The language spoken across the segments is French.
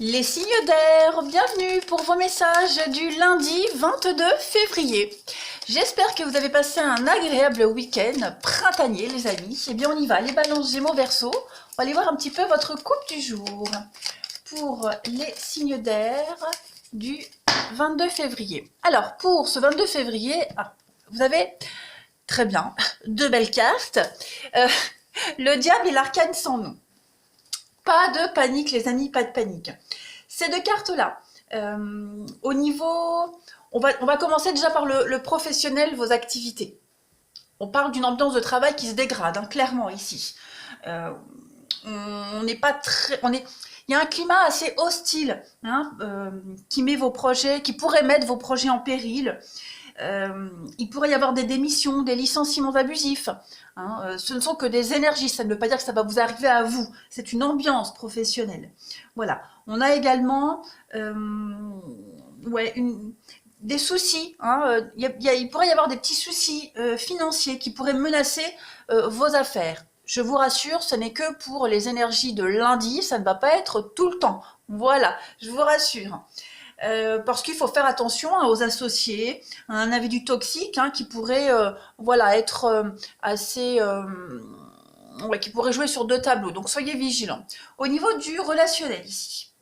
Les signes d'air, bienvenue pour vos messages du lundi 22 février. J'espère que vous avez passé un agréable week-end printanier les amis. Eh bien on y va, les balances Gémeaux Verseau. On va aller voir un petit peu votre coupe du jour. Pour les signes d'air du 22 février. Alors pour ce 22 février, vous avez très bien deux belles cartes. Le diable et l'arcane sans nom. Pas de panique les amis, pas de panique. Ces deux cartes-là, au niveau... On va commencer déjà par le professionnel, vos activités. On parle d'une ambiance de travail qui se dégrade, hein, clairement ici. On n'est pas très... Il y a un climat assez hostile hein, qui met vos projets, qui pourrait mettre vos projets en péril. Il pourrait y avoir des démissions, des licenciements abusifs. Hein, ce ne sont que des énergies, ça ne veut pas dire que ça va vous arriver à vous. C'est une ambiance professionnelle. Voilà. On a également des soucis. Hein, il pourrait y avoir des petits soucis financiers qui pourraient menacer vos affaires. Je vous rassure, ce n'est que pour les énergies de lundi, ça ne va pas être tout le temps. Voilà, je vous rassure. Parce qu'il faut faire attention hein, aux associés, à un individu toxique hein, qui pourrait être assez... qui pourrait jouer sur deux tableaux, donc soyez vigilants. Au niveau du relationnel ici,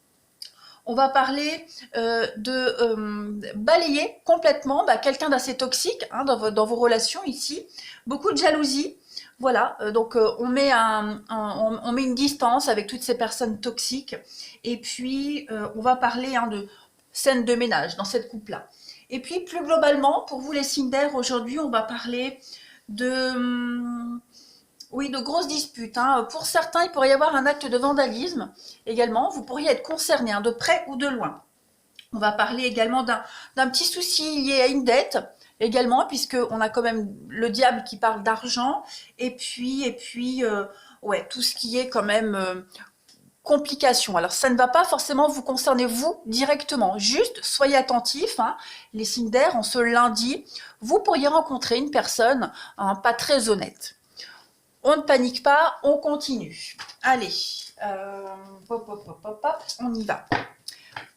on va parler de balayer complètement quelqu'un d'assez toxique hein, dans vos relations ici, beaucoup de jalousie. Voilà, donc on met une distance avec toutes ces personnes toxiques et puis on va parler hein, de scène de ménage dans cette coupe-là. Et puis plus globalement, pour vous les signes d'air, aujourd'hui on va parler de grosses disputes. Hein. Pour certains, il pourrait y avoir un acte de vandalisme également, vous pourriez être concerné hein, de près ou de loin. On va parler également d'un petit souci lié à une dette, également, puisqu'on a quand même le diable qui parle d'argent, et puis tout ce qui est quand même complications. Alors ça ne va pas forcément vous concerner vous directement, juste soyez attentifs, hein, les signes d'air, en ce lundi, vous pourriez rencontrer une personne hein, pas très honnête. On ne panique pas, on continue. Allez, on y va.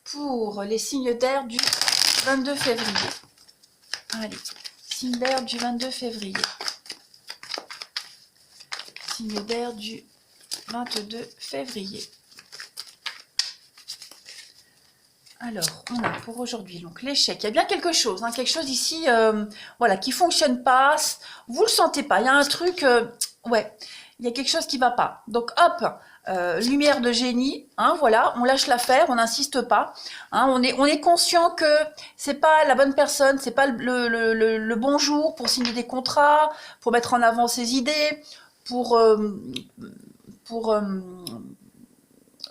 Pour les signes d'air du 22 février. Allez, signe d'air du 22 février. Signe d'air du 22 février. Alors, on a pour aujourd'hui donc l'échec. Il y a bien quelque chose ici, qui fonctionne pas. Vous le sentez pas. Il y a un truc, il y a quelque chose qui va pas. Donc hop, lumière de génie. Hein, voilà, on lâche l'affaire, on n'insiste pas. Hein, on est conscient que c'est pas la bonne personne, c'est pas le bon jour pour signer des contrats, pour mettre en avant ses idées, pour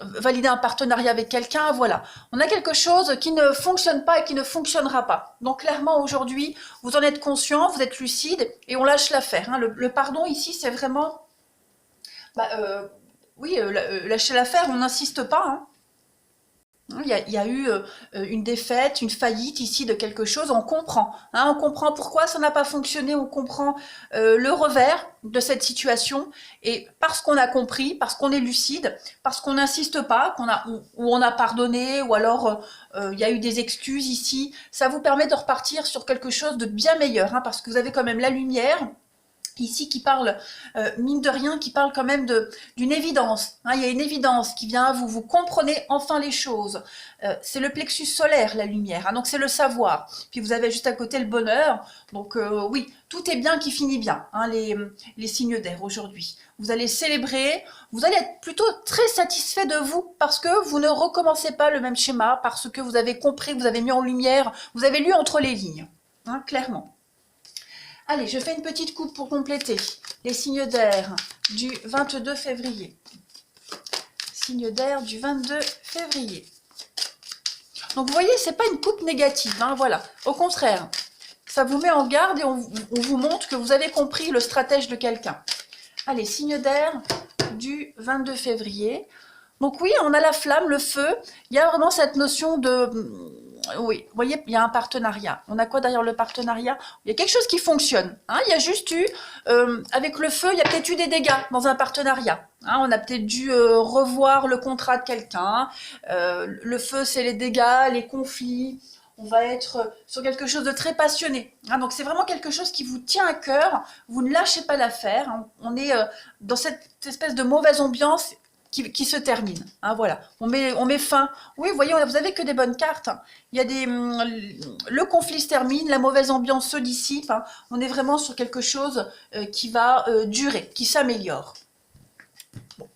valider un partenariat avec quelqu'un, voilà. On a quelque chose qui ne fonctionne pas et qui ne fonctionnera pas. Donc clairement aujourd'hui, vous en êtes conscient, vous êtes lucide et on lâche l'affaire. Hein. Le pardon ici, c'est vraiment... lâcher l'affaire, on n'insiste pas. Hein. Il y a eu une défaite, une faillite ici de quelque chose, on comprend. Hein, on comprend pourquoi ça n'a pas fonctionné, on comprend le revers de cette situation. Et parce qu'on a compris, parce qu'on est lucide, parce qu'on n'insiste pas, ou on a pardonné, ou alors il y a eu des excuses ici, ça vous permet de repartir sur quelque chose de bien meilleur, hein, parce que vous avez quand même la lumière, ici qui parle, mine de rien, qui parle quand même d'une évidence. Hein, il y a une évidence qui vient à vous, vous comprenez enfin les choses. C'est le plexus solaire, la lumière, hein, donc c'est le savoir. Puis vous avez juste à côté le bonheur. Donc oui, tout est bien qui finit bien, hein, les signes d'air aujourd'hui. Vous allez célébrer, vous allez être plutôt très satisfait de vous parce que vous ne recommencez pas le même schéma, parce que vous avez compris, vous avez mis en lumière, vous avez lu entre les lignes, hein, clairement. Allez, je fais une petite coupe pour compléter les signes d'air du 22 février. Signe d'air du 22 février. Donc, vous voyez, c'est pas une coupe négative, hein, voilà. Au contraire, ça vous met en garde et on vous montre que vous avez compris le stratège de quelqu'un. Allez, signe d'air du 22 février. Donc oui, on a la flamme, le feu. Il y a vraiment cette notion de oui, vous voyez, il y a un partenariat. On a quoi derrière le partenariat? Il y a quelque chose qui fonctionne. Hein. Il y a juste eu, avec le feu, il y a peut-être eu des dégâts dans un partenariat. Hein. On a peut-être dû revoir le contrat de quelqu'un. Le feu, c'est les dégâts, les conflits. On va être sur quelque chose de très passionné. Hein. Donc c'est vraiment quelque chose qui vous tient à cœur. Vous ne lâchez pas l'affaire. Hein. On est dans cette espèce de mauvaise ambiance qui se termine. Hein, voilà, on met fin. Oui, voyez, vous avez que des bonnes cartes. Hein. Il y a le conflit se termine, la mauvaise ambiance se dissipe. Hein. On est vraiment sur quelque chose qui va durer, qui s'améliore. Bon,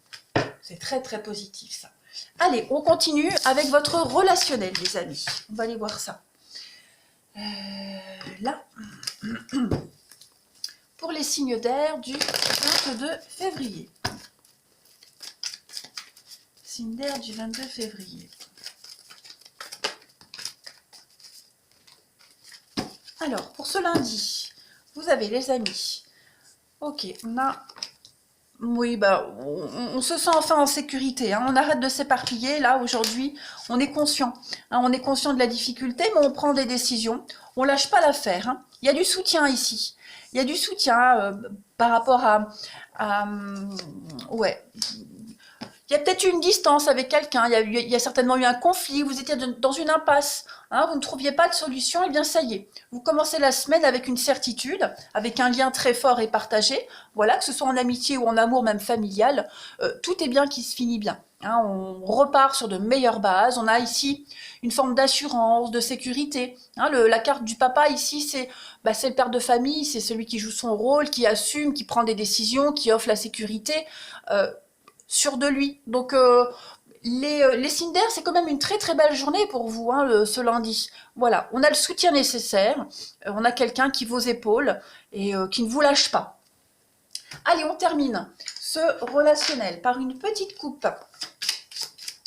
c'est très très positif ça. Allez, on continue avec votre relationnel, les amis. On va aller voir ça. Là, pour les signes d'air du 22 février. Signe d'air du 22 février. Alors, pour ce lundi, vous avez les amis. Ok, on a... Oui, bah, on se sent enfin en sécurité. Hein. On arrête de s'éparpiller. Là, aujourd'hui, on est conscient. Hein. On est conscient de la difficulté, mais on prend des décisions. On lâche pas l'affaire. Hein. Il y a du soutien ici. Il y a du soutien par rapport à ouais. Il y a peut-être eu une distance avec quelqu'un, il y a certainement eu un conflit, vous étiez dans une impasse, hein, vous ne trouviez pas de solution, et bien ça y est. Vous commencez la semaine avec une certitude, avec un lien très fort et partagé, voilà, que ce soit en amitié ou en amour, même familial, tout est bien qui se finit bien. Hein, on repart sur de meilleures bases, on a ici une forme d'assurance, de sécurité. Hein, la carte du papa ici, c'est le père de famille, c'est celui qui joue son rôle, qui assume, qui prend des décisions, qui offre la sécurité. Sûr de lui. Donc les signes d'air, c'est quand même une très très belle journée pour vous, hein, ce lundi. Voilà, on a le soutien nécessaire, on a quelqu'un qui vous épaule et qui ne vous lâche pas. Allez, on termine ce relationnel par une petite coupe.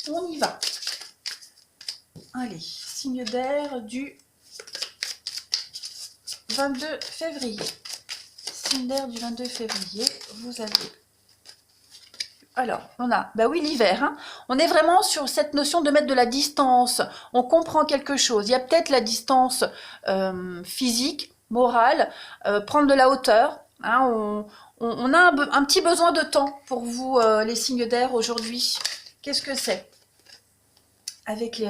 On y va. Allez, signe d'air du 22 février. Signe d'air du 22 février, vous avez... Alors, on a, bah oui, l'hiver. Hein. On est vraiment sur cette notion de mettre de la distance. On comprend quelque chose. Il y a peut-être la distance physique, morale, prendre de la hauteur. Hein. On a un petit besoin de temps pour vous, les signes d'air aujourd'hui. Qu'est-ce que c'est? Avec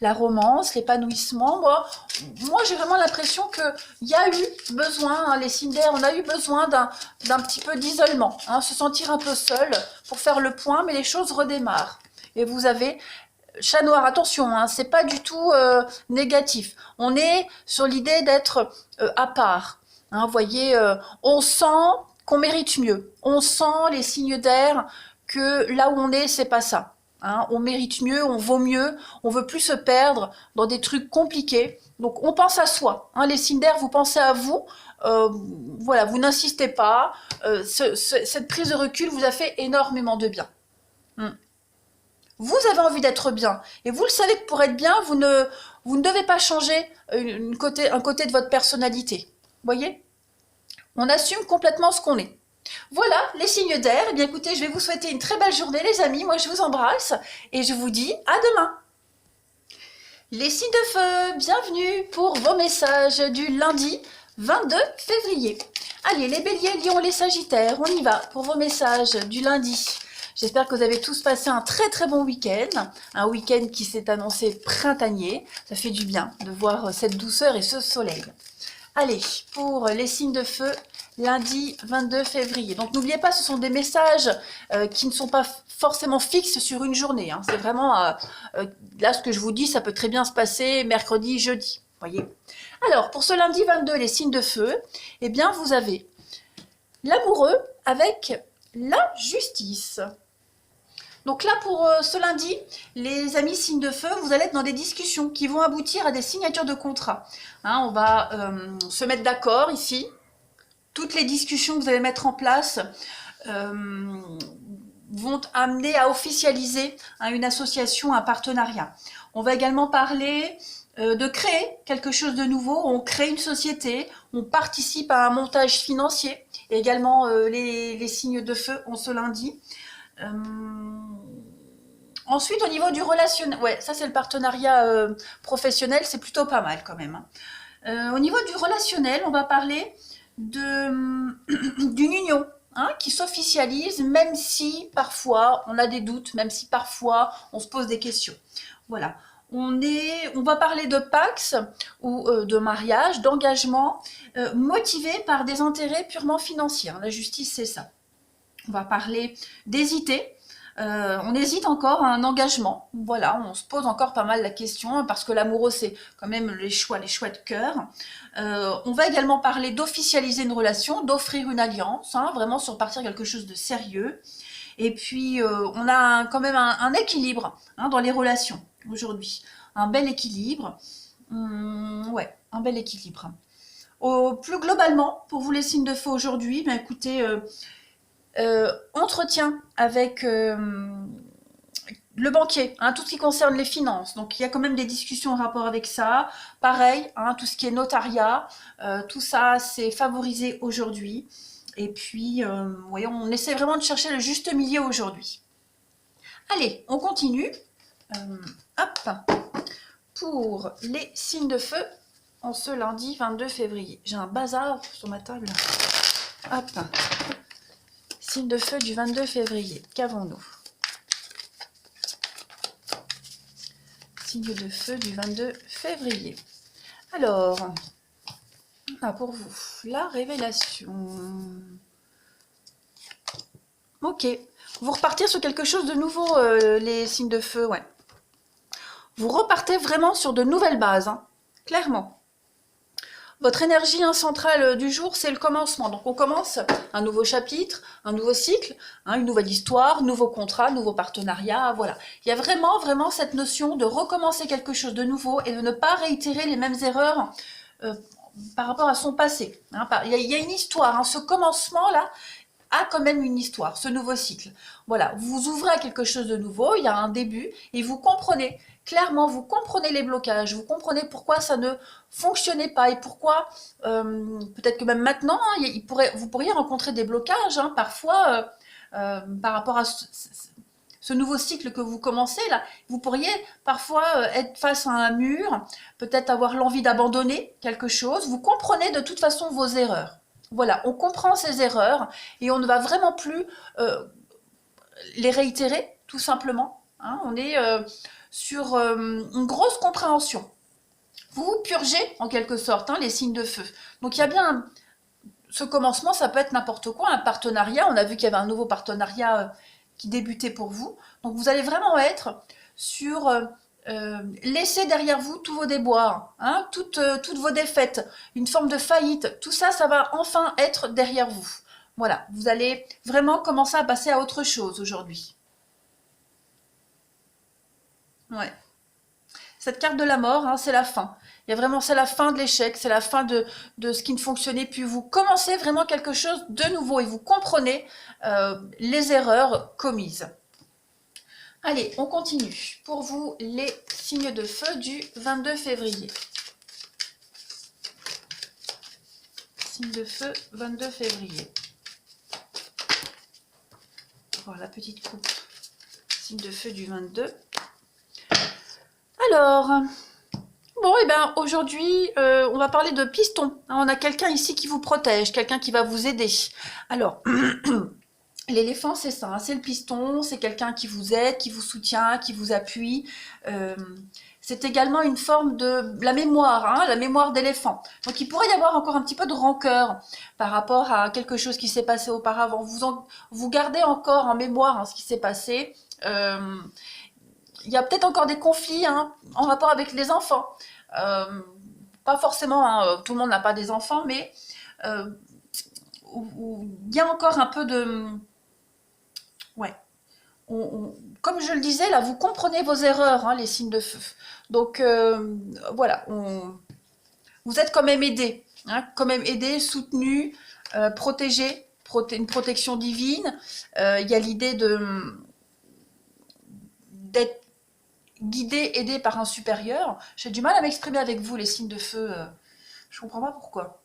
la romance, l'épanouissement, moi j'ai vraiment l'impression qu'il y a eu besoin, hein, les signes d'air, on a eu besoin d'un petit peu d'isolement, hein, se sentir un peu seul pour faire le point, mais les choses redémarrent. Et vous avez chat noir, attention, hein, c'est pas du tout négatif. On est sur l'idée d'être à part. Hein, vous voyez, on sent qu'on mérite mieux. On sent les signes d'air que là où on est, c'est pas ça. Hein, on mérite mieux, on vaut mieux, on veut plus se perdre dans des trucs compliqués. Donc on pense à soi. Hein, les signes d'air, vous pensez à vous. Voilà, vous n'insistez pas. Cette prise de recul vous a fait énormément de bien. Vous avez envie d'être bien. Et vous le savez que pour être bien, vous ne devez pas changer un côté de votre personnalité. Vous voyez? On assume complètement ce qu'on est. Voilà, les signes d'air. Eh bien, écoutez, je vais vous souhaiter une très belle journée, les amis. Moi, je vous embrasse et je vous dis à demain. Les signes de feu, bienvenue pour vos messages du lundi 22 février. Allez, les béliers, lions, les sagittaires, on y va pour vos messages du lundi. J'espère que vous avez tous passé un très très bon week-end. Un week-end qui s'est annoncé printanier. Ça fait du bien de voir cette douceur et ce soleil. Allez, pour les signes de feu, lundi 22 février. Donc n'oubliez pas, ce sont des messages qui ne sont pas forcément fixes sur une journée. Hein. C'est vraiment, là ce que je vous dis, ça peut très bien se passer mercredi, jeudi. Voyez. Alors, pour ce lundi 22, les signes de feu, eh bien vous avez l'amoureux avec la justice. Donc là, pour ce lundi, les amis signes de feu, vous allez être dans des discussions qui vont aboutir à des signatures de contrats. Hein, on va se mettre d'accord ici. Toutes les discussions que vous allez mettre en place vont amener à officialiser une association, un partenariat. On va également parler de créer quelque chose de nouveau. On crée une société, on participe à un montage financier. Et également, les signes de feu ont ce lundi. Ensuite, au niveau du relationnel, ouais, ça c'est le partenariat professionnel, c'est plutôt pas mal quand même, hein. Au niveau du relationnel, on va parler d'une union, hein, qui s'officialise, même si parfois on a des doutes, même si parfois on se pose des questions. Voilà. On va parler de pax ou de mariage, d'engagement, motivé par des intérêts purement financiers. La justice, c'est ça. On va parler d'hésiter. On hésite encore à un engagement. Voilà, on se pose encore pas mal la question, hein, parce que l'amoureux, c'est quand même les choix de cœur. On va également parler d'officialiser une relation, d'offrir une alliance, hein, vraiment sur partir quelque chose de sérieux. Et puis, on a quand même un équilibre, hein, dans les relations aujourd'hui. Un bel équilibre. Ouais, un bel équilibre. Plus globalement, pour vous les signes de feu aujourd'hui, ben écoutez, entretien avec le banquier, hein, tout ce qui concerne les finances. Donc il y a quand même des discussions en rapport avec ça. Pareil, hein, tout ce qui est notariat, tout ça c'est favorisé aujourd'hui. Et puis, voyons, on essaie vraiment de chercher le juste milieu aujourd'hui. Allez, on continue. Hop, pour les signes de feu, en ce lundi 22 février. J'ai un bazar sur ma table. Hop. Signe de feu du 22 février. Qu'avons-nous? Signe de feu du 22 février. Alors, pour vous, la révélation. Ok. Vous repartez sur quelque chose de nouveau, les signes de feu, ouais. Vous repartez vraiment sur de nouvelles bases, hein, clairement. Votre énergie centrale du jour, c'est le commencement. Donc on commence un nouveau chapitre, un nouveau cycle, hein, une nouvelle histoire, nouveau contrat, nouveau partenariat, voilà. Il y a vraiment cette notion de recommencer quelque chose de nouveau et de ne pas réitérer les mêmes erreurs par rapport à son passé, hein. Il y a une histoire, hein, ce commencement-là a quand même une histoire, ce nouveau cycle. Voilà, vous ouvrez à quelque chose de nouveau, il y a un début, et vous comprenez, clairement, vous comprenez les blocages, vous comprenez pourquoi ça ne fonctionnait pas, et pourquoi, peut-être que même maintenant, hein, vous pourriez rencontrer des blocages, hein, parfois, par rapport à ce nouveau cycle que vous commencez là, vous pourriez parfois être face à un mur, peut-être avoir l'envie d'abandonner quelque chose, vous comprenez de toute façon vos erreurs. Voilà, on comprend ces erreurs et on ne va vraiment plus les réitérer, tout simplement, hein. On est sur une grosse compréhension. Vous purgez, en quelque sorte, hein, les signes de feu. Donc il y a bien ce commencement, ça peut être n'importe quoi, un partenariat. On a vu qu'il y avait un nouveau partenariat qui débutait pour vous. Donc vous allez vraiment être sur laisser derrière vous tous vos déboires, hein, toutes vos défaites, une forme de faillite. Tout ça, ça va enfin être derrière vous. Voilà, vous allez vraiment commencer à passer à autre chose aujourd'hui. Ouais. Cette carte de la mort, hein, c'est la fin. Il y a vraiment, c'est la fin de l'échec, c'est la fin de ce qui ne fonctionnait plus. Vous commencez vraiment quelque chose de nouveau et vous comprenez les erreurs commises. Allez, on continue. Pour vous, les signes de feu du 22 février. Signe de feu, 22 février. Voilà la petite coupe. Signe de feu du 22. Alors, bon, et bien aujourd'hui, on va parler de piston. On a quelqu'un ici qui vous protège, quelqu'un qui va vous aider. Alors, l'éléphant, c'est ça, hein, c'est le piston, c'est quelqu'un qui vous aide, qui vous soutient, qui vous appuie. C'est également une forme de la mémoire, hein, la mémoire d'éléphant. Donc il pourrait y avoir encore un petit peu de rancœur par rapport à quelque chose qui s'est passé auparavant. Vous gardez encore en mémoire, hein, ce qui s'est passé. Il y a peut-être encore des conflits, hein, en rapport avec les enfants. Pas forcément, hein, tout le monde n'a pas des enfants, mais où il y a encore un peu de... Ouais. Comme je le disais, là, vous comprenez vos erreurs, hein, les signes de feu. Donc, voilà, vous êtes quand même aidé, hein, quand même aidé, soutenu, protégé, une protection divine. Il y a l'idée d'être guidé, aidé par un supérieur. J'ai du mal à m'exprimer avec vous, les signes de feu. Je comprends pas pourquoi.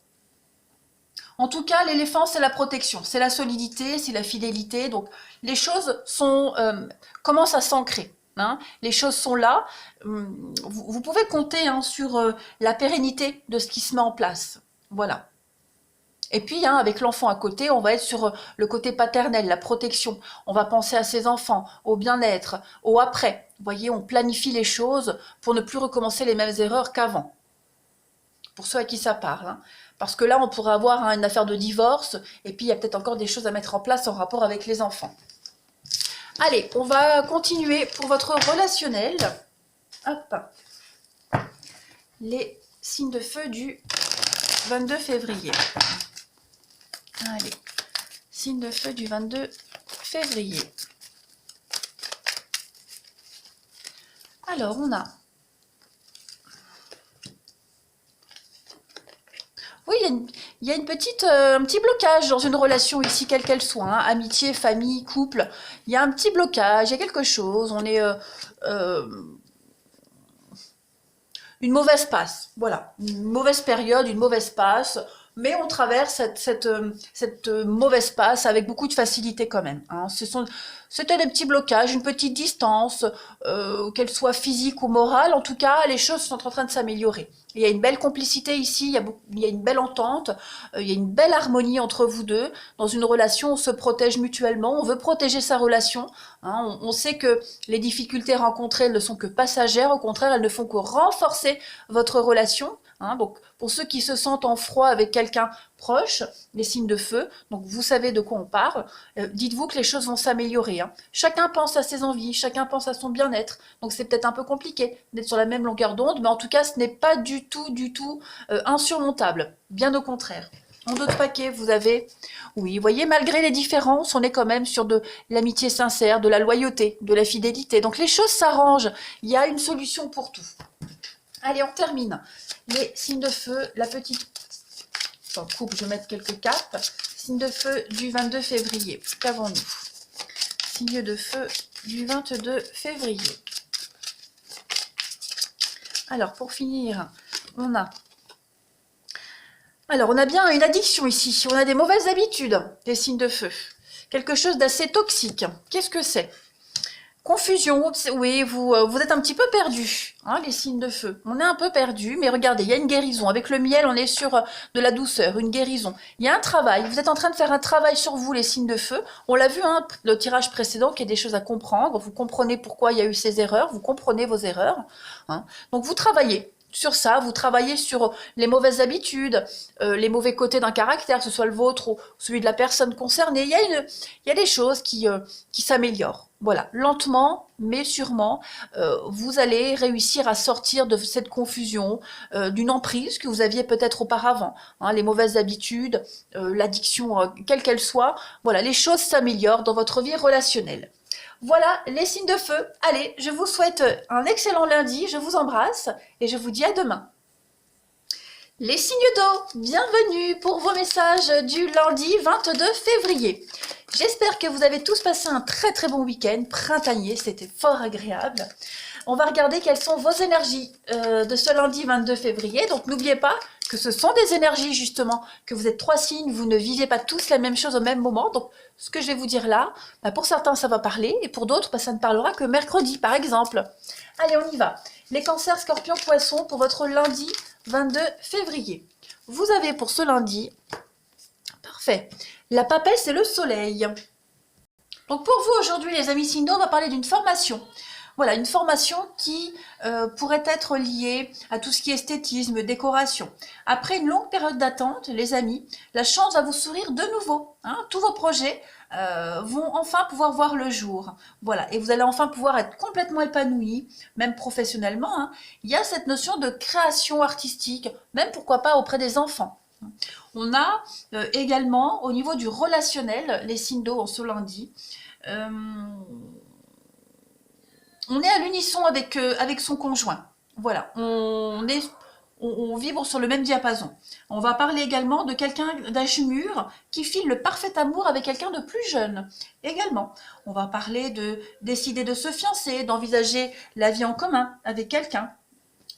En tout cas, l'éléphant, c'est la protection, c'est la solidité, c'est la fidélité. Donc, les choses commencent à s'ancrer. hein. Les choses sont là. Vous pouvez compter hein, sur la pérennité de ce qui se met en place. Voilà. Et puis, hein, avec l'enfant à côté, on va être sur le côté paternel, la protection. On va penser à ses enfants, au bien-être, au après. Vous voyez, on planifie les choses pour ne plus recommencer les mêmes erreurs qu'avant. Pour ceux à qui ça parle. Hein. Parce que là, on pourrait avoir hein, une affaire de divorce, et puis il y a peut-être encore des choses à mettre en place en rapport avec les enfants. Allez, on va continuer pour votre relationnel. Hop. Les signes de feu du 22 février. Allez, signe de feu du 22 février. Alors, on a... Oui, il y a une petite, un petit blocage dans une relation ici, quelle qu'elle soit, hein, amitié, famille, couple. Il y a un petit blocage, il y a quelque chose, on est... une mauvaise passe, voilà, une mauvaise période, une mauvaise passe, mais on traverse cette mauvaise passe avec beaucoup de facilité quand même. Hein. C'était des petits blocages, une petite distance, qu'elle soit physique ou morale, en tout cas, les choses sont en train de s'améliorer. Il y a une belle complicité ici, il y a une belle entente, il y a une belle harmonie entre vous deux. Dans une relation, on se protège mutuellement, on veut protéger sa relation. Hein, on sait que les difficultés rencontrées ne sont que passagères, au contraire, elles ne font que renforcer votre relation. Hein, donc, pour ceux qui se sentent en froid avec quelqu'un proche, les signes de feu, donc vous savez de quoi on parle, dites-vous que les choses vont s'améliorer. Hein. Chacun pense à ses envies, chacun pense à son bien-être, donc c'est peut-être un peu compliqué d'être sur la même longueur d'onde, mais en tout cas, ce n'est pas du tout insurmontable, bien au contraire. En d'autres paquets, vous avez, oui, vous voyez, malgré les différences, on est quand même sur de l'amitié sincère, de la loyauté, de la fidélité. Donc les choses s'arrangent, il y a une solution pour tout. Allez, on termine. Les signes de feu, la petite... En coupe, je vais mettre quelques capes. Signe de feu du 22 février. Qu'avons-nous? Signe de feu du 22 février. Alors, pour finir, on a... Alors, on a bien une addiction ici. On a des mauvaises habitudes, des signes de feu. Quelque chose d'assez toxique. Qu'est-ce que c'est? Confusion, oui, vous êtes un petit peu perdu, hein, les signes de feu. On est un peu perdu, mais regardez, il y a une guérison. Avec le miel, on est sur de la douceur, une guérison. Il y a un travail, vous êtes en train de faire un travail sur vous, les signes de feu. On l'a vu, hein, le tirage précédent, qu'il y a des choses à comprendre. Vous comprenez pourquoi il y a eu ces erreurs, vous comprenez vos erreurs. Hein. Donc vous travaillez sur ça, vous travaillez sur les mauvaises habitudes, les mauvais côtés d'un caractère, que ce soit le vôtre ou celui de la personne concernée. Il y a des choses qui s'améliorent. Voilà, lentement, mais sûrement, vous allez réussir à sortir de cette confusion, d'une emprise que vous aviez peut-être auparavant. Hein, les mauvaises habitudes, l'addiction, quelle qu'elle soit, voilà, les choses s'améliorent dans votre vie relationnelle. Voilà les signes de feu. Allez, je vous souhaite un excellent lundi, je vous embrasse et je vous dis à demain. Les signes d'eau, bienvenue pour vos messages du lundi 22 février. J'espère que vous avez tous passé un très bon week-end printanier, c'était fort agréable. On va regarder quelles sont vos énergies de ce lundi 22 février. Donc n'oubliez pas que ce sont des énergies justement, que vous êtes 3 signes, vous ne vivez pas tous la même chose au même moment. Donc ce que je vais vous dire là, pour certains ça va parler et pour d'autres ça ne parlera que mercredi par exemple. Allez, on y va. Les cancers, scorpions, poissons pour votre lundi 22 février. Vous avez pour ce lundi, parfait, la papesse et le soleil. Donc pour vous aujourd'hui les amis signes d'eau, on va parler d'une formation. Voilà, une formation qui pourrait être liée à tout ce qui est esthétisme, décoration. Après une longue période d'attente, les amis, la chance va vous sourire de nouveau. Hein, tous vos projets vont enfin pouvoir voir le jour. Voilà, et vous allez enfin pouvoir être complètement épanoui, même professionnellement. Hein. Il y a cette notion de création artistique, même pourquoi pas auprès des enfants. On a également, au niveau du relationnel, les signes d'eau en ce lundi, on est à l'unisson avec son conjoint. Voilà, on vibre sur le même diapason. On va parler également de quelqu'un d'âge mûr qui file le parfait amour avec quelqu'un de plus jeune. Également, on va parler de décider de se fiancer, d'envisager la vie en commun avec quelqu'un.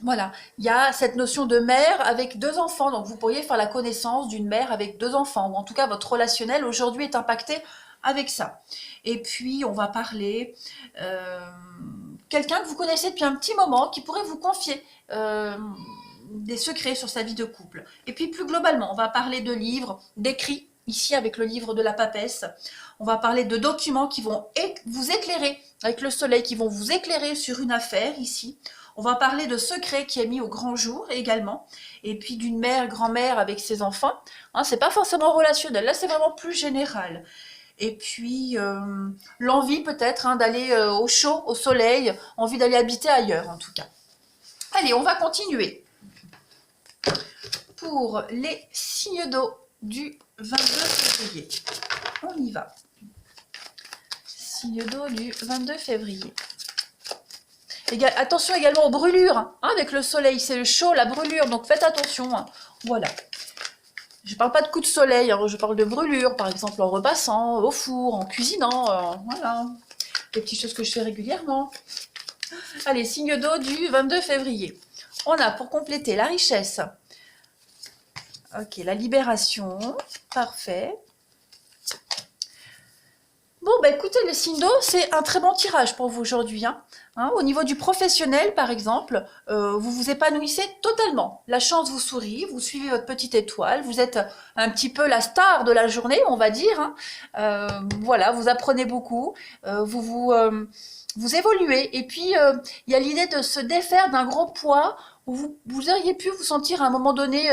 Voilà, il y a cette notion de mère avec 2 enfants. Donc vous pourriez faire la connaissance d'une mère avec 2 enfants. Ou en tout cas, votre relationnel aujourd'hui est impacté avec ça. Et puis, on va parler quelqu'un que vous connaissez depuis un petit moment qui pourrait vous confier des secrets sur sa vie de couple. Et puis, plus globalement, on va parler de livres, d'écrits, ici avec le livre de la papesse. On va parler de documents qui vont vous éclairer avec le soleil, qui vont vous éclairer sur une affaire ici. On va parler de secrets qui est mis au grand jour également. Et puis d'une mère, grand-mère avec ses enfants. Hein, c'est pas forcément relationnel, là c'est vraiment plus général. Et puis l'envie peut-être hein, d'aller au chaud, au soleil, envie d'aller habiter ailleurs en tout cas. Allez, on va continuer. Pour les signes d'eau du 22 février. On y va. Signe d'eau du 22 février. Attention également aux brûlures, hein, avec le soleil, c'est le chaud, la brûlure, donc faites attention. Hein. Voilà. Je ne parle pas de coups de soleil, hein, je parle de brûlures, par exemple en repassant, au four, en cuisinant, voilà. Des petites choses que je fais régulièrement. Allez, signe d'eau du 22 février. On a pour compléter la richesse. Ok, la libération, parfait. Bon, bah écoutez, les signes d'eau, c'est un très bon tirage pour vous aujourd'hui. Hein. Au niveau du professionnel, par exemple, vous vous épanouissez totalement. La chance vous sourit, vous suivez votre petite étoile, vous êtes un petit peu la star de la journée, on va dire. Hein. Voilà, vous apprenez beaucoup, vous évoluez. Et puis, il y a l'idée de se défaire d'un gros poids où vous auriez pu vous sentir à un moment donné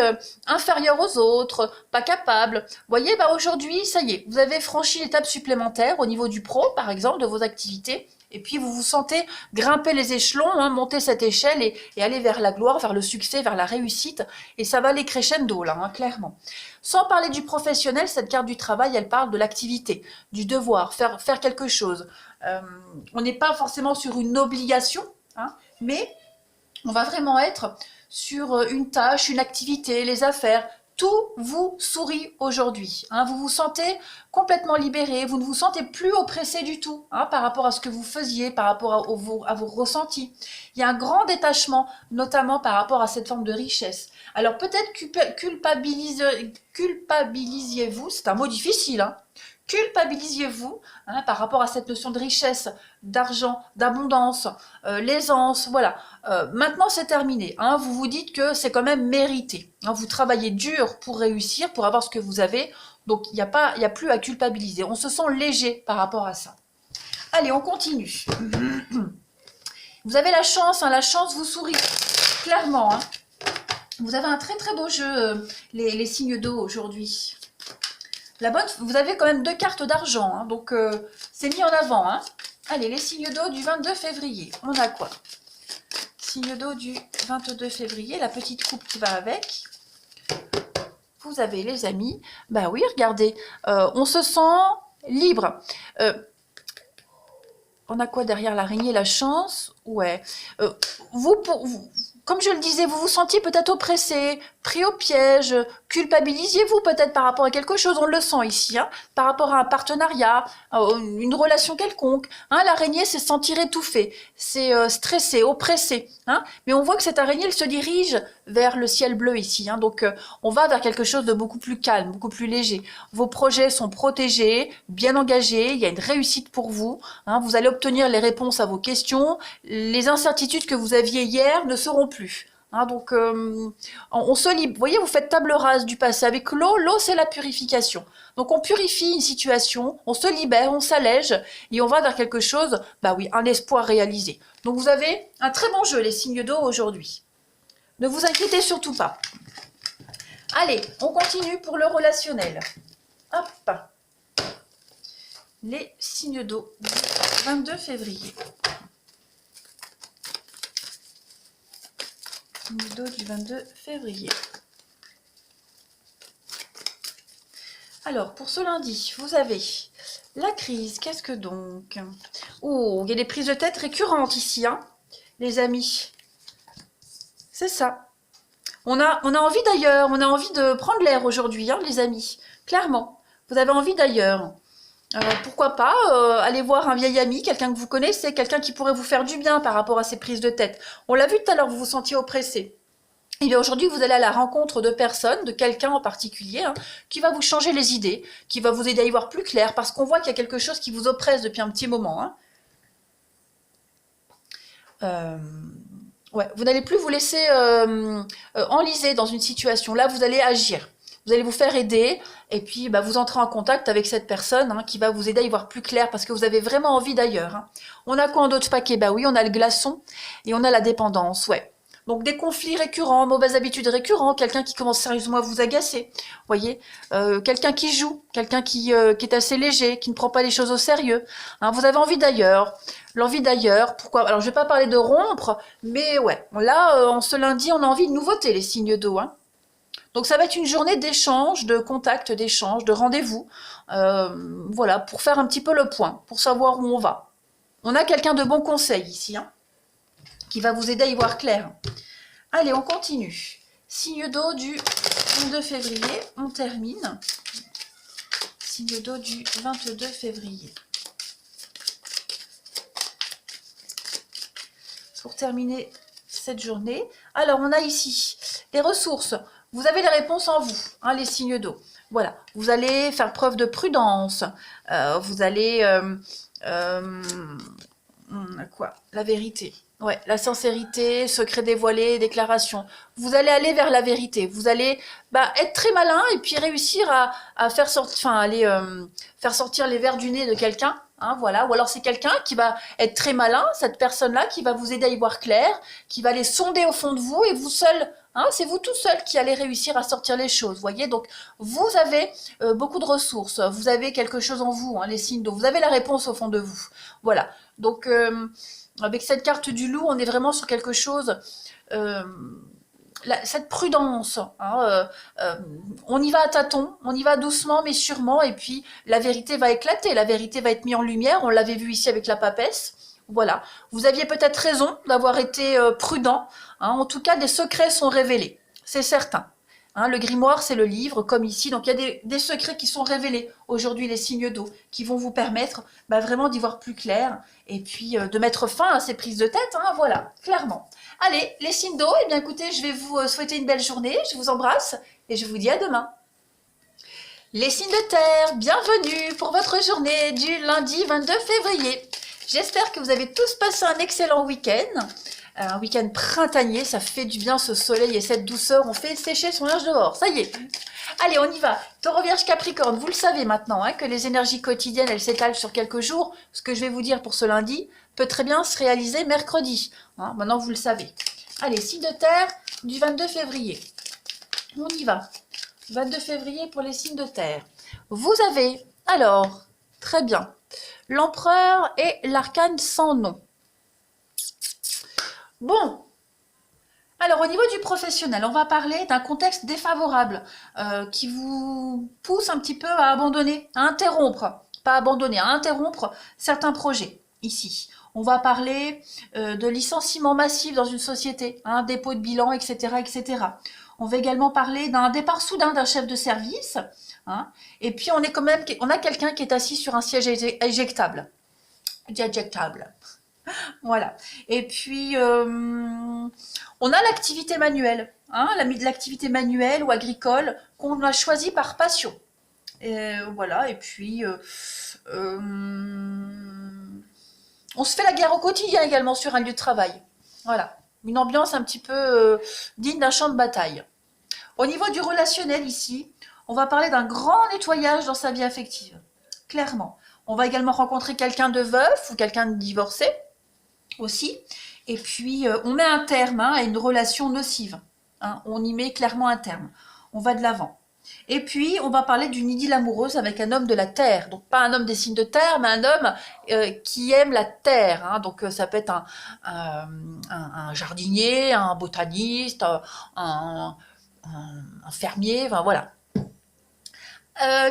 inférieur aux autres, pas capable. Vous voyez, bah aujourd'hui, ça y est, vous avez franchi l'étape supplémentaire au niveau du pro, par exemple, de vos activités. Et puis, vous vous sentez grimper les échelons, hein, monter cette échelle et aller vers la gloire, vers le succès, vers la réussite. Et ça va aller crescendo, là, hein, clairement. Sans parler du professionnel, cette carte du travail, elle parle de l'activité, du devoir, faire quelque chose. On n'est pas forcément sur une obligation, hein, mais on va vraiment être sur une tâche, une activité, les affaires. Tout vous sourit aujourd'hui. Hein, vous vous sentez complètement libéré, vous ne vous sentez plus oppressé du tout hein, par rapport à ce que vous faisiez, par rapport à vos ressentis. Il y a un grand détachement, notamment par rapport à cette forme de richesse. Alors peut-être culpabilisiez-vous, c'est un mot difficile, hein, culpabilisiez-vous hein, par rapport à cette notion de richesse, d'argent, d'abondance, l'aisance, voilà. Maintenant, c'est terminé. Hein, vous vous dites que c'est quand même mérité. Hein, vous travaillez dur pour réussir, pour avoir ce que vous avez. Donc, il n'y a plus à culpabiliser. On se sent léger par rapport à ça. Allez, on continue. Vous avez la chance vous sourit. Clairement. Hein. Vous avez un très très beau jeu, les signes d'eau aujourd'hui. Vous avez quand même 2 cartes d'argent, hein, donc c'est mis en avant. Hein. Allez, les signes d'eau du 22 février. On a quoi? Signe d'eau du 22 février, la petite coupe qui va avec. Vous avez les amis. Bah oui, regardez, on se sent libre. On a quoi derrière l'araignée? La chance? Ouais. Comme je le disais, vous vous sentiez peut-être oppressé, pris au piège, culpabilisiez-vous peut-être par rapport à quelque chose, on le sent ici, hein, par rapport à un partenariat, une relation quelconque. Hein, l'araignée, c'est se sentir étouffé, c'est stressé, oppressé. Hein, mais on voit que cette araignée, elle se dirige vers le ciel bleu ici. Hein, donc, on va vers quelque chose de beaucoup plus calme, beaucoup plus léger. Vos projets sont protégés, bien engagés, il y a une réussite pour vous. Hein, vous allez obtenir les réponses à vos questions. Les incertitudes que vous aviez hier ne seront plus. Hein, donc, on se libère. Vous voyez, vous faites table rase du passé. Avec l'eau, c'est la purification. Donc, on purifie une situation, on se libère, on s'allège et on va vers quelque chose, bah oui, un espoir réalisé. Donc, vous avez un très bon jeu, les signes d'eau aujourd'hui. Ne vous inquiétez surtout pas. Allez, on continue pour le relationnel. Hop. Les signes d'eau du 22 février. D'eau du 22 février. Alors, pour ce lundi, vous avez la crise. Qu'est-ce que donc? Oh, il y a des prises de tête récurrentes ici, hein, les amis. C'est ça. On a envie d'ailleurs, on a envie de prendre l'air aujourd'hui, hein, les amis. Clairement, vous avez envie d'ailleurs. Pourquoi pas aller voir un vieil ami, quelqu'un que vous connaissez, quelqu'un qui pourrait vous faire du bien par rapport à ces prises de tête. On l'a vu tout à l'heure, vous vous sentiez oppressé. Et bien aujourd'hui, vous allez à la rencontre de personnes, de quelqu'un en particulier, hein, qui va vous changer les idées, qui va vous aider à y voir plus clair, parce qu'on voit qu'il y a quelque chose qui vous oppresse depuis un petit moment. Hein. Euh, ouais, vous n'allez plus vous laisser enliser dans une situation. Là, vous allez agir. Vous allez vous faire aider et puis bah, vous entrez en contact avec cette personne hein, qui va vous aider à y voir plus clair parce que vous avez vraiment envie d'ailleurs. Hein. On a quoi en d'autres paquets? Bah oui, on a le glaçon et on a la dépendance, ouais. Donc des conflits récurrents, mauvaises habitudes récurrentes, quelqu'un qui commence sérieusement à vous agacer, voyez, quelqu'un qui joue, quelqu'un qui est assez léger, qui ne prend pas les choses au sérieux. Hein, vous avez envie d'ailleurs, l'envie d'ailleurs, pourquoi? Alors je vais pas parler de rompre, mais ouais, là, en ce lundi, on a envie de nouveautés, les signes d'eau. Hein. Donc ça va être une journée d'échange, de contact, d'échange, de rendez-vous, voilà, pour faire un petit peu le point, pour savoir où on va. On a quelqu'un de bon conseil ici, hein, qui va vous aider à y voir clair. Allez, on continue. Signe d'eau du 22 février, on termine. Signe d'eau du 22 février. Pour terminer cette journée. Alors, on a ici les ressources. Vous avez les réponses en vous, hein, les signes d'eau. Voilà, vous allez faire preuve de prudence. Vous allez... quoi? La vérité. Ouais, la sincérité, secret dévoilé, déclaration. Vous allez aller vers la vérité. Vous allez être très malin et puis réussir à faire sortir, enfin, aller faire sortir les vers du nez de quelqu'un. Hein, voilà. Ou alors c'est quelqu'un qui va être très malin, cette personne-là, qui va vous aider à y voir clair, qui va aller sonder au fond de vous et vous seul. Hein, c'est vous tout seul qui allez réussir à sortir les choses. Voyez, donc vous avez beaucoup de ressources. Vous avez quelque chose en vous, hein, les signes d'eau. Vous avez la réponse au fond de vous. Voilà. Donc avec cette carte du loup, on est vraiment sur quelque chose, cette prudence. Hein, on y va à tâtons, on y va doucement mais sûrement, et puis la vérité va éclater, la vérité va être mise en lumière. On l'avait vu ici avec la papesse. Voilà, vous aviez peut-être raison d'avoir été prudent. Hein, en tout cas, des secrets sont révélés, c'est certain. Hein, le grimoire, c'est le livre, comme ici. Donc, il y a des secrets qui sont révélés aujourd'hui, les signes d'eau, qui vont vous permettre vraiment d'y voir plus clair et puis de mettre fin à ces prises de tête. Hein, voilà, clairement. Allez, les signes d'eau, eh bien, écoutez, je vais vous souhaiter une belle journée. Je vous embrasse et je vous dis à demain. Les signes de terre, bienvenue pour votre journée du lundi 22 février. J'espère que vous avez tous passé un excellent week-end. Un week-end printanier, ça fait du bien ce soleil et cette douceur, on fait sécher son linge dehors, ça y est. Allez, on y va. Taureau, Vierge, Capricorne, vous le savez maintenant, hein, que les énergies quotidiennes, elles s'étalent sur quelques jours. Ce que je vais vous dire pour ce lundi peut très bien se réaliser mercredi. Hein, maintenant, vous le savez. Allez, signe de terre du 22 février. On y va. 22 février pour les signes de terre. Vous avez, alors, très bien, l'empereur et l'arcane sans nom. Bon, alors au niveau du professionnel, on va parler d'un contexte défavorable qui vous pousse un petit peu à abandonner, à interrompre, pas abandonner, à interrompre certains projets. Ici, on va parler de licenciement massif dans une société, un dépôt de bilan, etc., etc. On va également parler d'un départ soudain d'un chef de service. Hein, et puis on a quelqu'un qui est assis sur un siège éjectable. Voilà. Et puis, on a l'activité manuelle, hein, l'activité manuelle ou agricole qu'on a choisie par passion. Et, voilà. Et puis, on se fait la guerre au quotidien également sur un lieu de travail. Voilà. Une ambiance un petit peu digne d'un champ de bataille. Au niveau du relationnel ici, on va parler d'un grand nettoyage dans sa vie affective. Clairement. On va également rencontrer quelqu'un de veuf ou quelqu'un de divorcé aussi. Et puis, on met un terme à une relation nocive. Hein, on y met clairement un terme. On va de l'avant. Et puis, on va parler d'une idylle amoureuse avec un homme de la terre. Donc, pas un homme des signes de terre, mais un homme qui aime la terre. Hein. Donc, ça peut être un jardinier, un botaniste, un fermier, enfin, voilà.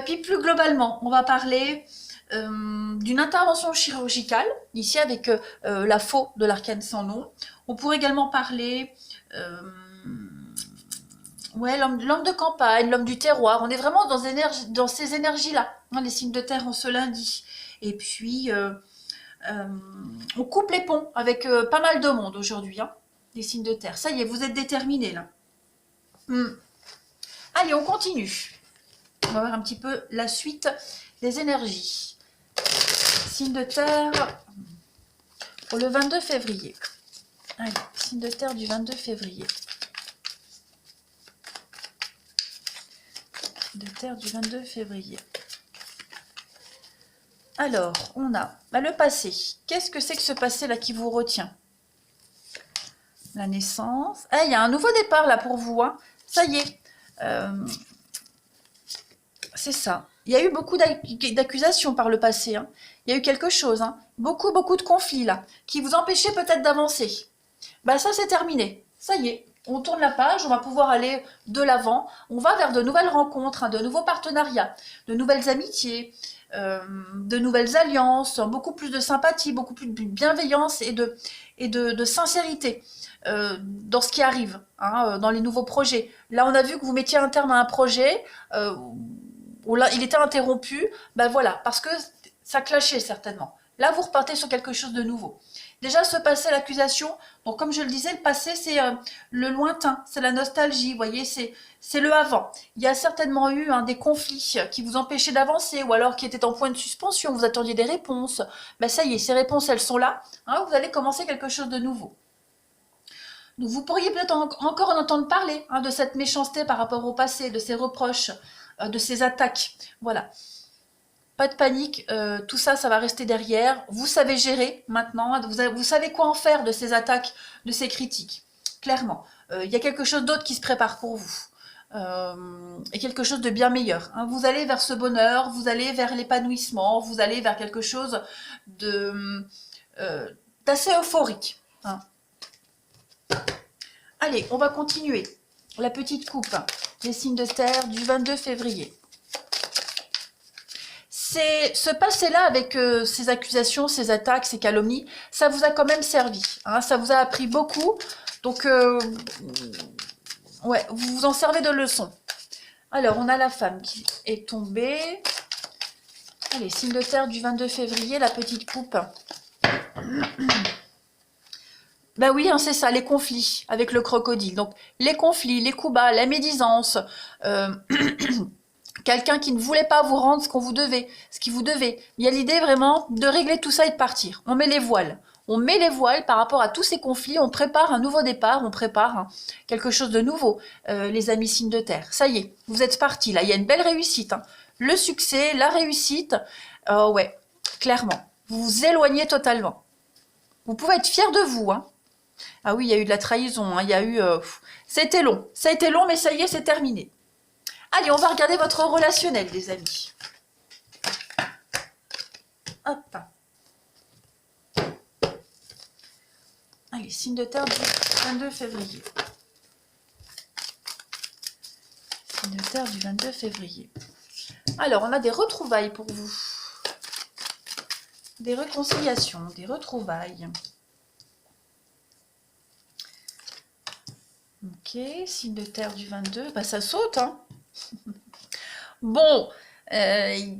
Puis, plus globalement, on va parler d'une intervention chirurgicale, ici avec la faux de l'arcane sans nom. On pourrait également parler l'homme de campagne, l'homme du terroir. On est vraiment dans ces énergies-là, hein, les signes de terre en ce lundi. Et puis, on coupe les ponts avec pas mal de monde aujourd'hui, hein, les signes de terre. Ça y est, vous êtes déterminés là. Hmm. Allez, on continue. On va voir un petit peu la suite des énergies. Signe de terre pour le 22 février. Allez, signe de terre du 22 février. Signe de terre du 22 février. Alors, on a le passé. Qu'est-ce que c'est que ce passé-là qui vous retient? La naissance. Ah, il y a un nouveau départ là pour vous. Hein. Ça y est. C'est ça. Il y a eu beaucoup d'accusations par le passé. Hein. Il y a eu quelque chose. Hein. Beaucoup de conflits là, qui vous empêchaient peut-être d'avancer. Bah ça, c'est terminé. Ça y est. On tourne la page, on va pouvoir aller de l'avant. On va vers de nouvelles rencontres, hein, de nouveaux partenariats, de nouvelles amitiés, de nouvelles alliances, beaucoup plus de sympathie, beaucoup plus de bienveillance et de sincérité dans ce qui arrive, hein, dans les nouveaux projets. Là, on a vu que vous mettiez un terme à un projet, il était interrompu, ben voilà, parce que ça clashait certainement. Là, vous repartez sur quelque chose de nouveau. Déjà, se passer l'accusation, donc comme je le disais, le passé, c'est le lointain, c'est la nostalgie, vous voyez, c'est le avant. Il y a certainement eu des conflits qui vous empêchaient d'avancer, ou alors qui étaient en point de suspension, vous attendiez des réponses. Ben ça y est, ces réponses, elles sont là, hein, vous allez commencer quelque chose de nouveau. Donc vous pourriez peut-être encore en entendre parler, hein, de cette méchanceté par rapport au passé, de ces reproches, de ces attaques. Voilà. Pas de panique, tout ça, ça va rester derrière. Vous savez gérer maintenant, vous savez quoi en faire de ces attaques, de ces critiques. Clairement, il y a quelque chose d'autre qui se prépare pour vous. Et quelque chose de bien meilleur. Hein. Vous allez vers ce bonheur, vous allez vers l'épanouissement, vous allez vers quelque chose d'assez euphorique. Hein. Allez, on va continuer. La petite coupe, les signes de terre du 22 février. C'est ce passé-là avec ces accusations, ces attaques, ces calomnies, ça vous a quand même servi. Hein, ça vous a appris beaucoup. Donc, ouais, vous vous en servez de leçon. Alors, on a la femme qui est tombée. Allez, signe de terre du 22 février, la petite coupe. Ben oui, hein, c'est ça, les conflits avec le crocodile. Donc, les conflits, les coups bas, la médisance, quelqu'un qui ne voulait pas vous rendre ce qu'on vous devait, ce qui vous devait. Il y a l'idée vraiment de régler tout ça et de partir. On met les voiles. On met les voiles par rapport à tous ces conflits, on prépare un nouveau départ, on prépare quelque chose de nouveau, les amis signes de terre. Ça y est, vous êtes partis, là, il y a une belle réussite. Hein. Le succès, la réussite, ouais, clairement. Vous vous éloignez totalement. Vous pouvez être fiers de vous, hein. Ah oui, il y a eu de la trahison, hein, il y a eu... ça a été long, mais ça y est, c'est terminé. Allez, on va regarder votre relationnel, les amis. Hop. Allez, signe de terre du 22 février. Signe de terre du 22 février. Alors, on a des retrouvailles pour vous. Des réconciliations, des retrouvailles. Ok, signe de terre du 22. Bah, ça saute, hein. Bon, il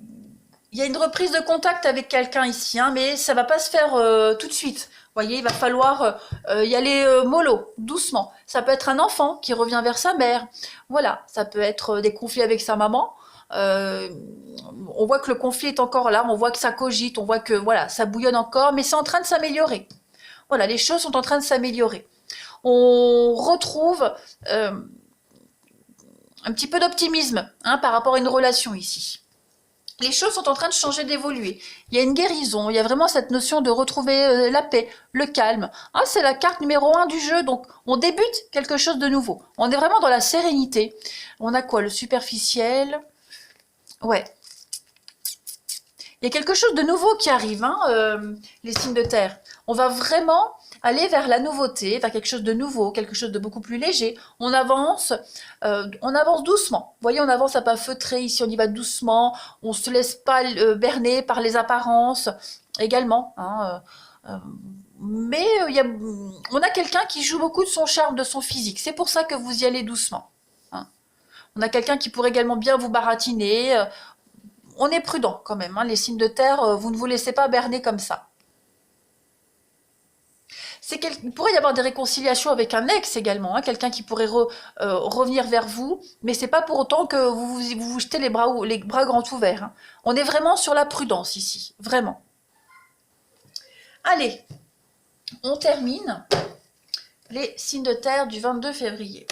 y a une reprise de contact avec quelqu'un ici, hein, mais ça va pas se faire tout de suite. Vous voyez, il va falloir y aller mollo, doucement. Ça peut être un enfant qui revient vers sa mère. Voilà, ça peut être des conflits avec sa maman. On voit que le conflit est encore là, on voit que ça cogite, on voit que voilà, ça bouillonne encore, mais c'est en train de s'améliorer. Voilà, les choses sont en train de s'améliorer. On retrouve un petit peu d'optimisme, hein, par rapport à une relation ici. Les choses sont en train de changer, d'évoluer. Il y a une guérison, il y a vraiment cette notion de retrouver la paix, le calme. Ah, c'est la carte numéro 1 du jeu, donc on débute quelque chose de nouveau. On est vraiment dans la sérénité. On a quoi? Le superficiel. Ouais. Il y a quelque chose de nouveau qui arrive, hein, les signes de terre. On va vraiment aller vers la nouveauté, vers quelque chose de nouveau, quelque chose de beaucoup plus léger. On avance doucement. Vous voyez, on avance à pas feutrés. Ici, on y va doucement. On se laisse pas berner par les apparences également. Hein, mais on a quelqu'un qui joue beaucoup de son charme, de son physique. C'est pour ça que vous y allez doucement. Hein. On a quelqu'un qui pourrait également bien vous baratiner. On est prudent quand même. Hein. Les signes de terre, vous ne vous laissez pas berner comme ça. Il pourrait y avoir des réconciliations avec un ex également, hein, quelqu'un qui pourrait revenir vers vous, mais c'est pas pour autant que vous jetez les bras grands ouverts. Hein. On est vraiment sur la prudence ici, vraiment. Allez, on termine les signes de terre du 22 février.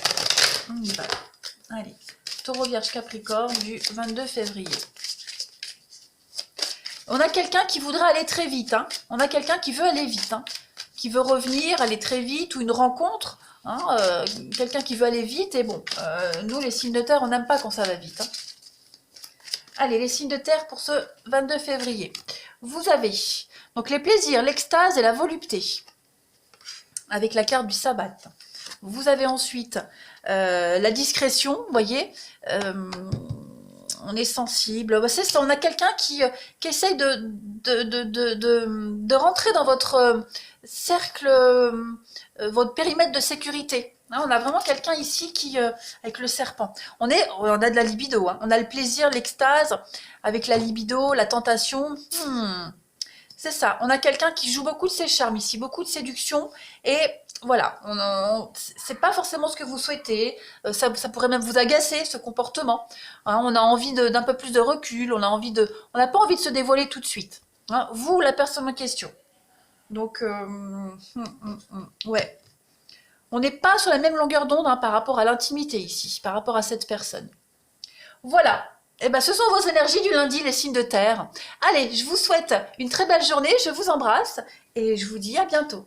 On y va. Allez, Taureau, Vierge, Capricorne du 22 février. On a quelqu'un qui voudrait aller très vite. Hein. On a quelqu'un qui veut aller vite. Hein. Qui veut revenir, aller très vite, ou une rencontre. Hein, quelqu'un qui veut aller vite. Et bon, nous, les signes de terre, on n'aime pas quand ça va vite. Hein. Allez, les signes de terre pour ce 22 février. Vous avez donc les plaisirs, l'extase et la volupté. Avec la carte du sabbat. Vous avez ensuite la discrétion, vous voyez. On est sensible. On a quelqu'un qui essaye de rentrer dans votre cercle, votre périmètre de sécurité. Hein, on a vraiment quelqu'un ici qui, avec le serpent. On a de la libido. Hein. On a le plaisir, l'extase, avec la libido, la tentation. C'est ça. On a quelqu'un qui joue beaucoup de ses charmes ici, beaucoup de séduction. Et voilà, c'est pas forcément ce que vous souhaitez. Ça pourrait même vous agacer, ce comportement. Hein, on a envie d'un peu plus de recul. On n'a pas envie de se dévoiler tout de suite. Hein, vous, la personne en question. Donc, ouais. On n'est pas sur la même longueur d'onde hein, par rapport à l'intimité ici, par rapport à cette personne. Voilà. Eh ben, ce sont vos énergies du lundi, les signes de terre. Allez, je vous souhaite une très belle journée, je vous embrasse et je vous dis à bientôt.